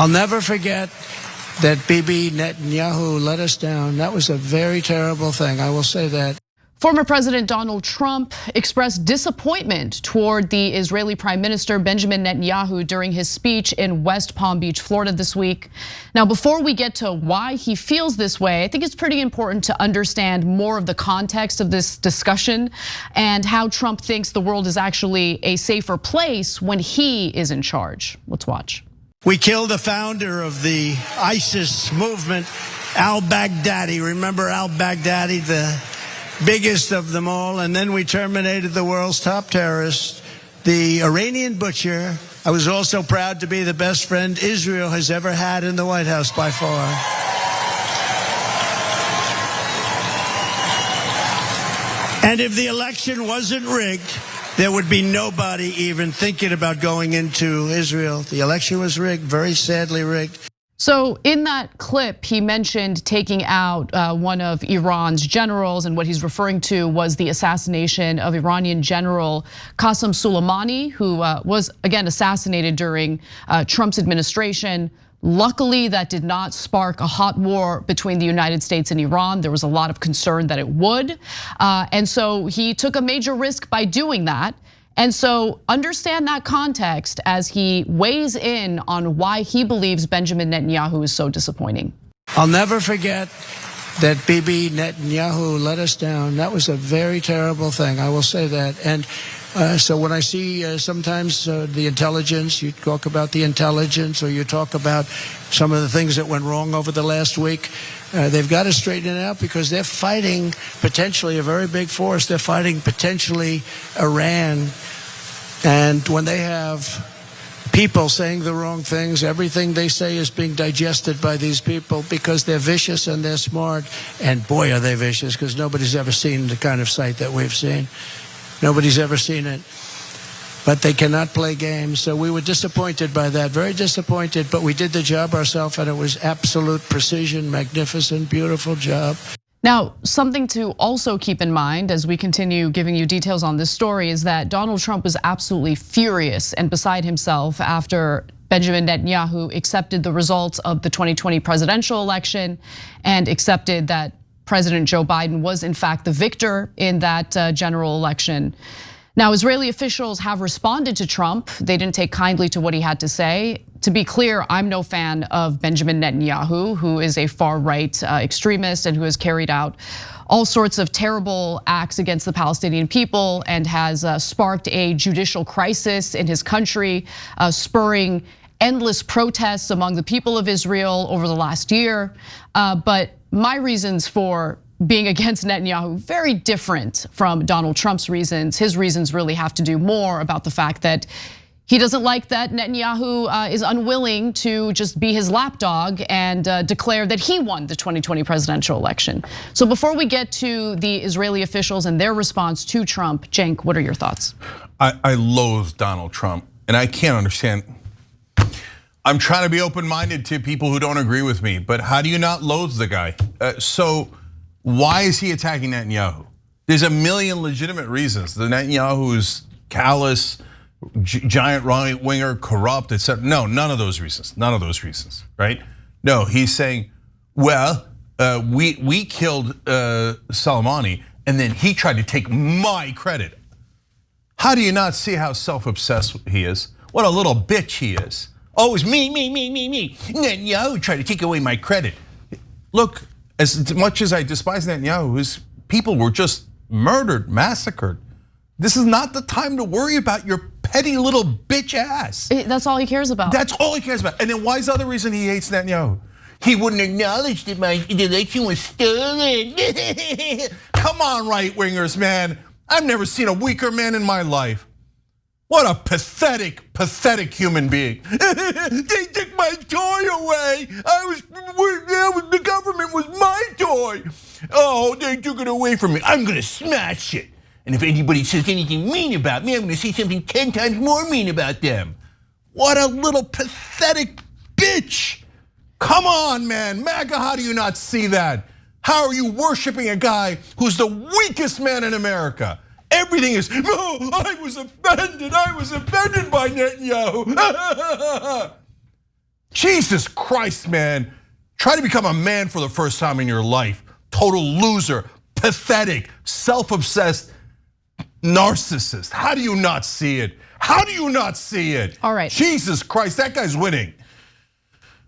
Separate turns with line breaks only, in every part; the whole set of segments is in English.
I'll never forget that Bibi Netanyahu let us down. That was a very terrible thing. I will say that.
Former President Donald Trump expressed disappointment toward the Israeli Prime Minister Benjamin Netanyahu during his speech in West Palm Beach, Florida this week. Now, before we get to why he feels this way, I think it's pretty important to understand more of the context of this discussion and how Trump thinks the world is actually a safer place when he is in charge. Let's watch.
We killed the founder of the ISIS movement, al-Baghdadi. Remember al-Baghdadi, the biggest of them all, and then we terminated the world's top terrorist, the Iranian butcher. I was also proud to be the best friend Israel has ever had in the White House by far. And if the election wasn't rigged, there would be nobody even thinking about going into Israel. The election was rigged, very sadly rigged.
So in that clip, he mentioned taking out one of Iran's generals, and what he's referring to was the assassination of Iranian General Qasem Soleimani, who was again assassinated during Trump's administration. Luckily, that did not spark a hot war between the United States and Iran. There was a lot of concern that it would. And so he took a major risk by doing that. And so understand that context as he weighs in on why he believes Benjamin Netanyahu is so disappointing.
I'll never forget that Bibi Netanyahu let us down. That was a very terrible thing, I will say that. And so when I see sometimes the intelligence, you talk about the intelligence or you talk about some of the things that went wrong over the last week, they've got to straighten it out because they're fighting potentially a very big force. They're fighting potentially Iran. And when they have people saying the wrong things, everything they say is being digested by these people because they're vicious and they're smart. And boy, are they vicious, because nobody's ever seen the kind of sight that we've seen. Nobody's ever seen it. But they cannot play games. So we were disappointed by that, very disappointed. But we did the job ourselves, and it was absolute precision, magnificent, beautiful job.
Now, something to also keep in mind as we continue giving you details on this story is that Donald Trump was absolutely furious and beside himself after Benjamin Netanyahu accepted the results of the 2020 presidential election and accepted that President Joe Biden was in fact the victor in that general election. Now, Israeli officials have responded to Trump. They didn't take kindly to what he had to say. To be clear, I'm no fan of Benjamin Netanyahu, who is a far-right extremist and who has carried out all sorts of terrible acts against the Palestinian people and has sparked a judicial crisis in his country, spurring endless protests among the people of Israel over the last year. But my reasons for being against Netanyahu, very different from Donald Trump's reasons. His reasons really have to do more about the fact that he doesn't like that Netanyahu is unwilling to just be his lapdog and declare that he won the 2020 presidential election. So before we get to the Israeli officials and their response to Trump, Cenk, what are your thoughts?
I loathe Donald Trump, and I can't understand. I'm trying to be open-minded to people who don't agree with me, but how do you not loathe the guy? So why is he attacking Netanyahu? There's a million legitimate reasons. The Netanyahu is callous, giant right-winger, corrupt, etc. No, none of those reasons. None of those reasons, right? No, he's saying, well, we killed Soleimani, and then he tried to take my credit. How do you not see how self-obsessed he is? What a little bitch he is. Oh, it's me. Netanyahu tried to take away my credit. Look, as much as I despise Netanyahu, his people were just murdered, massacred. This is not the time to worry about your petty little bitch ass.
That's all he cares about.
That's all he cares about. And then why is the other reason he hates Netanyahu? He wouldn't acknowledge that my election was stolen. Come on, right wingers, man. I've never seen a weaker man in my life. What a pathetic, pathetic human being. They took my toy away. The government was my toy. Oh, they took it away from me. I'm gonna smash it. And if anybody says anything mean about me, I'm gonna say something 10 times more mean about them. What a little pathetic bitch. Come on, man. MAGA, how do you not see that? How are you worshiping a guy who's the weakest man in America? Everything is, oh, I was offended by Netanyahu. Jesus Christ, man. Try to become a man for the first time in your life. Total loser, pathetic, self-obsessed narcissist. How do you not see it? How do you not see it?
All right.
Jesus Christ, that guy's winning.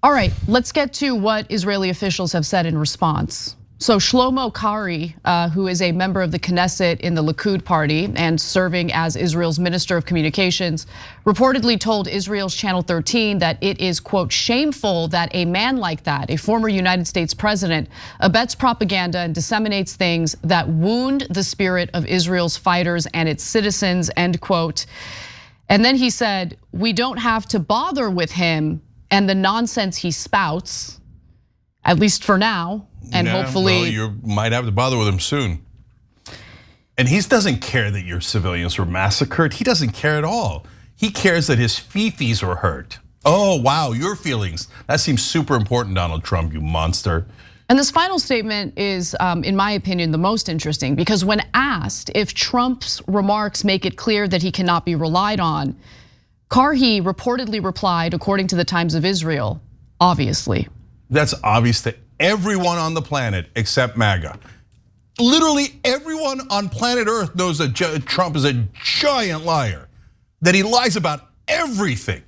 All right, let's get to what Israeli officials have said in response. So Shlomo Kari, who is a member of the Knesset in the Likud party and serving as Israel's Minister of Communications, reportedly told Israel's Channel 13 that it is, quote, shameful that a man like that, a former United States president, abets propaganda and disseminates things that wound the spirit of Israel's fighters and its citizens, end quote. And then he said, we don't have to bother with him and the nonsense he spouts, at least for now. And hopefully,
well, you might have to bother with him soon. And he doesn't care that your civilians were massacred. He doesn't care at all. He cares that his fifis were hurt. Oh, wow, your feelings. That seems super important, Donald Trump, you monster.
And this final statement is, in my opinion, the most interesting, because when asked if Trump's remarks make it clear that he cannot be relied on, Karhi reportedly replied, according to the Times of Israel, obviously.
That's obvious to everyone on the planet except MAGA. Literally everyone on planet Earth knows that Trump is a giant liar, that he lies about everything.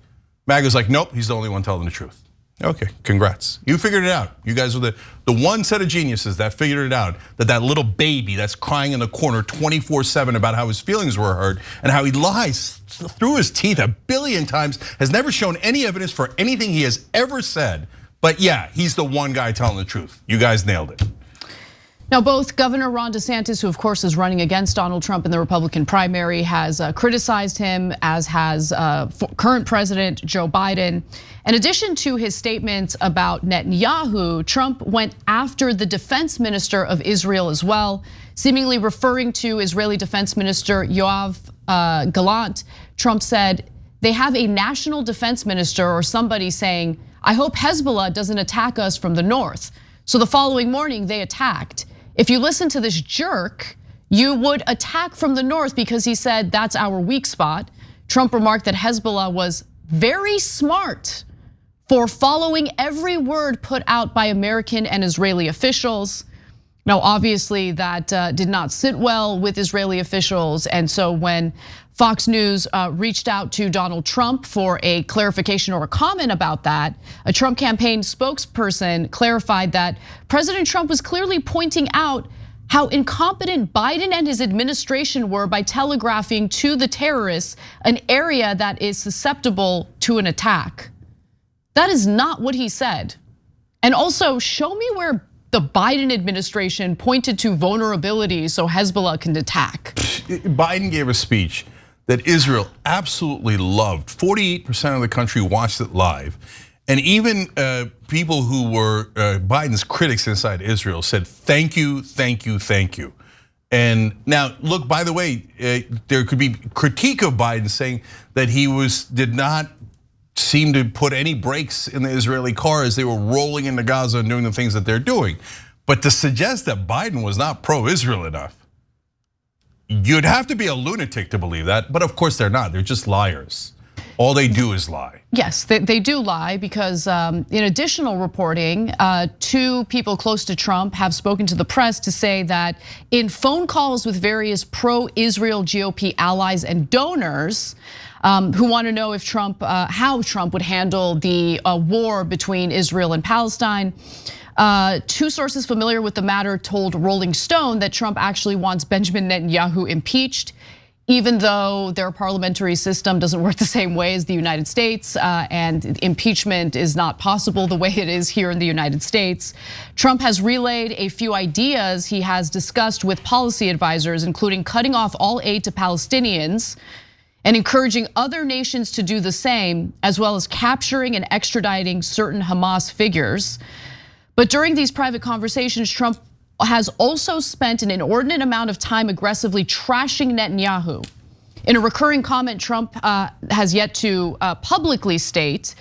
MAGA's like, nope, he's the only one telling the truth. Okay, congrats. You figured it out. You guys are the one set of geniuses that figured it out, that little baby that's crying in the corner 24/7 about how his feelings were hurt and how he lies through his teeth 1 billion times, has never shown any evidence for anything he has ever said. But yeah, he's the one guy telling the truth. You guys nailed it.
Now, both Governor Ron DeSantis, who of course is running against Donald Trump in the Republican primary, has criticized him, as has current President Joe Biden. In addition to his statements about Netanyahu, Trump went after the defense minister of Israel as well, seemingly referring to Israeli Defense Minister Yoav Gallant. Trump said, they have a national defense minister or somebody saying, I hope Hezbollah doesn't attack us from the north. So the following morning they attacked. If you listen to this jerk, you would attack from the north because he said that's our weak spot. Trump remarked that Hezbollah was very smart for following every word put out by American and Israeli officials. Now, obviously that did not sit well with Israeli officials. And so when Fox News reached out to Donald Trump for a clarification or a comment about that, a Trump campaign spokesperson clarified that President Trump was clearly pointing out how incompetent Biden and his administration were by telegraphing to the terrorists an area that is susceptible to an attack. That is not what he said. And also, show me where the Biden administration pointed to vulnerabilities so Hezbollah can attack.
Biden gave a speech that Israel absolutely loved. 48% of the country watched it live. And even people who were Biden's critics inside Israel said, thank you, thank you, thank you. And now, look, by the way, there could be critique of Biden saying that he did not seem to put any brakes in the Israeli car as they were rolling into Gaza and doing the things that they're doing. But to suggest that Biden was not pro-Israel enough, you'd have to be a lunatic to believe that. But of course they're not, they're just liars. All they do is lie.
Yes, they do lie because in additional reporting, 2 people close to Trump have spoken to the press to say that in phone calls with various pro-Israel GOP allies and donors, who want to know if how Trump would handle the war between Israel and Palestine. 2 sources familiar with the matter told Rolling Stone that Trump actually wants Benjamin Netanyahu impeached, even though their parliamentary system doesn't work the same way as the United States, and impeachment is not possible the way it is here in the United States. Trump has relayed a few ideas he has discussed with policy advisors, including cutting off all aid to Palestinians and encouraging other nations to do the same, as well as capturing and extraditing certain Hamas figures. But during these private conversations, Trump has also spent an inordinate amount of time aggressively trashing Netanyahu. In a recurring comment Trump has yet to publicly state,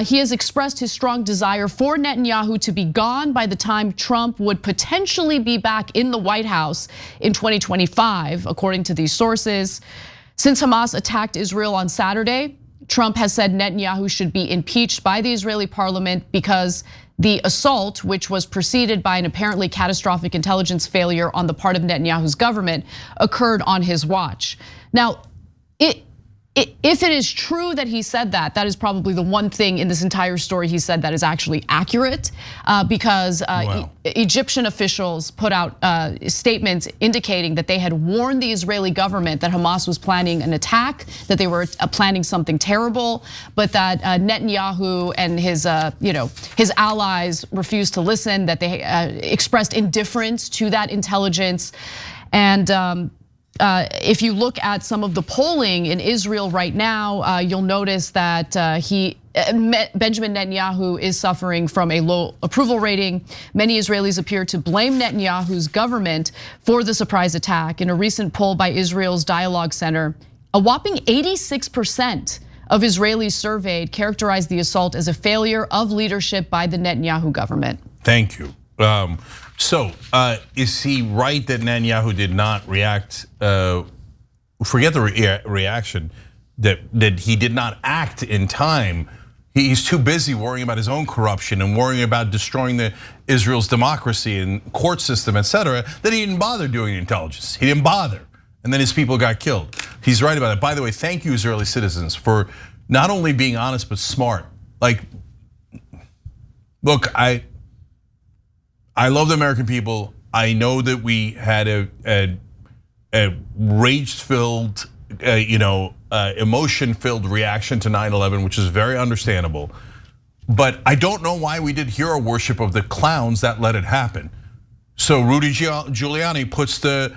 he has expressed his strong desire for Netanyahu to be gone by the time Trump would potentially be back in the White House in 2025, according to these sources. Since Hamas attacked Israel on Saturday, Trump has said Netanyahu should be impeached by the Israeli parliament because the assault, which was preceded by an apparently catastrophic intelligence failure on the part of Netanyahu's government, occurred on his watch. Now, if it is true that he said that, that is probably the one thing in this entire story he said that is actually accurate, because Egyptian officials put out statements indicating that they had warned the Israeli government that Hamas was planning an attack, that they were planning something terrible, but that Netanyahu and his allies refused to listen, that they expressed indifference to that intelligence. And if you look at some of the polling in Israel right now, you'll notice that Benjamin Netanyahu is suffering from a low approval rating. Many Israelis appear to blame Netanyahu's government for the surprise attack. In a recent poll by Israel's Dialogue Center, a whopping 86% of Israelis surveyed characterized the assault as a failure of leadership by the Netanyahu government.
Thank you. So is he right that Netanyahu did not react? Forget the reaction, that he did not act in time. He's too busy worrying about his own corruption and worrying about destroying Israel's democracy and court system, etc., that he didn't bother doing intelligence. He didn't bother, and then his people got killed. He's right about it. By the way, thank you, Israeli citizens, for not only being honest but smart. Like, look, I love the American people. I know that we had a rage-filled, emotion-filled reaction to 9/11, which is very understandable. But I don't know why we did hero worship of the clowns that let it happen. So Rudy Giuliani puts the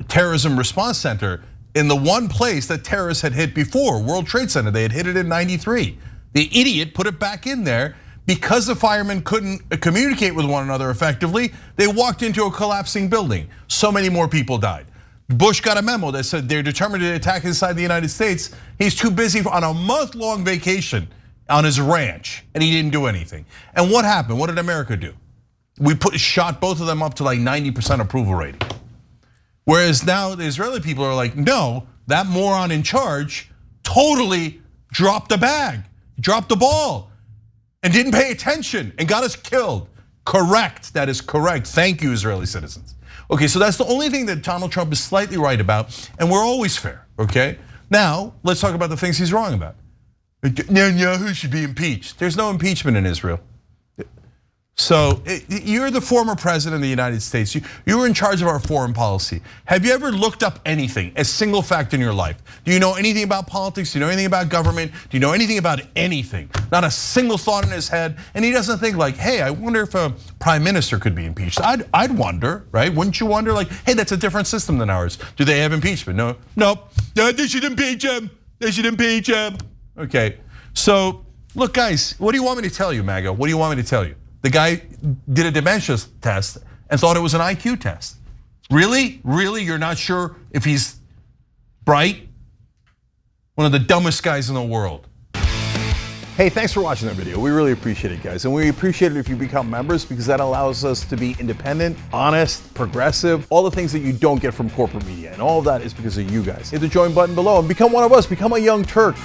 Terrorism Response Center in the one place that terrorists had hit before, World Trade Center. They had hit it in '93. The idiot put it back in there. Because the firemen couldn't communicate with one another effectively, they walked into a collapsing building. So many more people died. Bush got a memo that said they're determined to attack inside the United States. He's too busy on a month-long vacation on his ranch, and he didn't do anything. And what happened? What did America do? We shot both of them up to like 90% approval rating. Whereas now the Israeli people are like, no, that moron in charge totally dropped the bag, dropped the ball, and didn't pay attention and got us killed. Correct, that is correct. Thank you, Israeli citizens. Okay, so that's the only thing that Donald Trump is slightly right about, and we're always fair, okay? Now, let's talk about the things he's wrong about. Netanyahu should be impeached. There's no impeachment in Israel. So you're the former president of the United States. You were in charge of our foreign policy. Have you ever looked up anything, a single fact in your life? Do you know anything about politics? Do you know anything about government? Do you know anything about anything? Not a single thought in his head. And he doesn't think like, hey, I wonder if a prime minister could be impeached. I'd wonder, right? Wouldn't you wonder like, hey, that's a different system than ours. Do they have impeachment? No, nope. They should impeach him. They should impeach him. Okay, so look guys, what do you want me to tell you, MAGA? What do you want me to tell you? The guy did a dementia test and thought it was an IQ test. Really? Really? You're not sure if he's bright? One of the dumbest guys in the world.
Hey, thanks for watching that video. We really appreciate it, guys. And we appreciate it if you become members because that allows us to be independent, honest, progressive, all the things that you don't get from corporate media. And all of that is because of you guys. Hit the join button below and become one of us. Become a Young Turk.